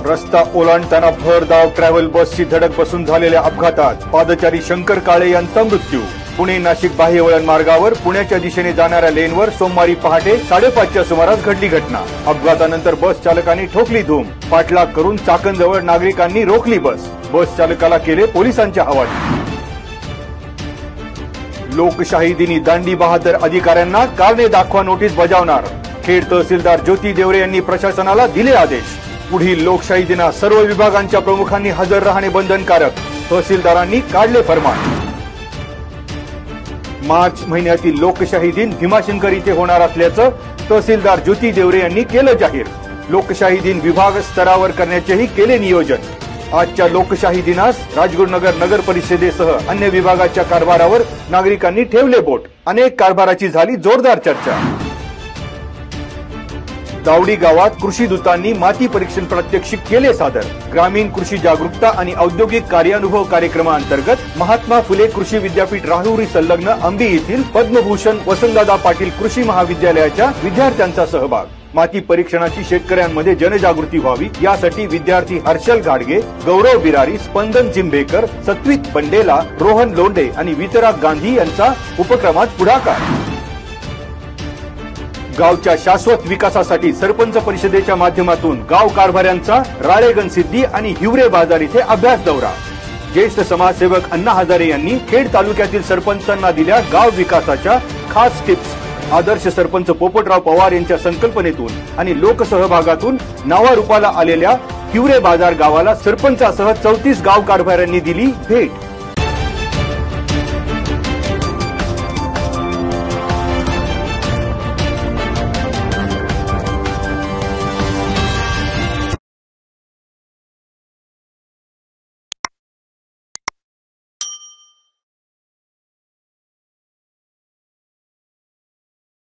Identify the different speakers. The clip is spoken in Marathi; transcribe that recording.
Speaker 1: रस्ता ओलांडताना भरधाव ट्रॅव्हल बसची धडक बसून झालेल्या अपघातात पादचारी शंकर काळे यांचा मृत्यू। पुणे नाशिक बाह्यवळण मार्गावर पुण्याच्या दिशेने जाणाऱ्या लेनवर सोमवारी पहाटे 5:30च्या सुमारास घडली घटना। अपघातानंतर बस चालकाने ठोकली धूम। पाठलाग करून चाकणजवळ नागरिकांनी रोखली बस। बस चालकाला केले पोलिसांच्या हवाली। लोकशाही दिनी दांडी बहादर अधिकाऱ्यांना कारणे दाखवा नोटीस बजावणार। खेड तहसीलदार ज्योती देवरे यांनी प्रशासनाला दिले आदेश। पुढील लोकशाही दिना सर्व विभागांच्या प्रमुखांनी हजर राहणे बंधनकारक। तहसीलदारांनी काढले फरमान। मार्च महिन्यातील लोकशाही दिन भीमाशंकर इथे होणार असल्याचं तहसीलदार ज्योती देवरे यांनी केलं जाहीर। लोकशाही दिन विभाग स्तरावर करण्याचेही केले नियोजन। आजच्या लोकशाही दिनास राजगुरुनगर नगर परिषदेसह अन्य विभागाच्या कारभारावर नागरिकांनी ठेवले बोट। अनेक कारभाराची झाली जोरदार चर्चा। दावडी गावात कृषी दूतांनी माती परीक्षण प्रात्यक्षिक केले सादर। ग्रामीण कृषी जागरूकता आणि औद्योगिक कार्यानुभव कार्यक्रमाअंतर्गत महात्मा फुले कृषी विद्यापीठ राहुरी संलग्न अंबी येथील पद्मभूषण वसंतदादा पाटील कृषी महाविद्यालयाच्या विद्यार्थ्यांचा सहभाग। माती परीक्षणाची शेतकऱ्यांमध्ये जनजागृती व्हावी यासाठी विद्यार्थी हर्षल घाडगे, गौरव बिरारी, स्पंदन चिंभेकर, सत्वित बंडेला, रोहन लोंढे आणि वितराग गांधी यांचा उपक्रमात पुढाकार। गावच्या शाश्वत विकासासाठी सरपंच परिषदेच्या माध्यमातून गाव कारभाऱ्यांचा राळेगण सिद्धी आणि हिवरे बाजार इथे अभ्यास दौरा। ज्येष्ठ समाजसेवक अण्णा हजारे यांनी खेड तालुक्यातील सरपंचांना दिल्या गाव विकासाच्या खास टिप्स। आदर्श सरपंच पोपटराव पवार यांच्या संकल्पनेतून आणि लोकसहभागातून नावारूपाला आलेल्या हिवरे बाजार गावाला सरपंचासह 34 गाव कारभाऱ्यांनी दिली भेट।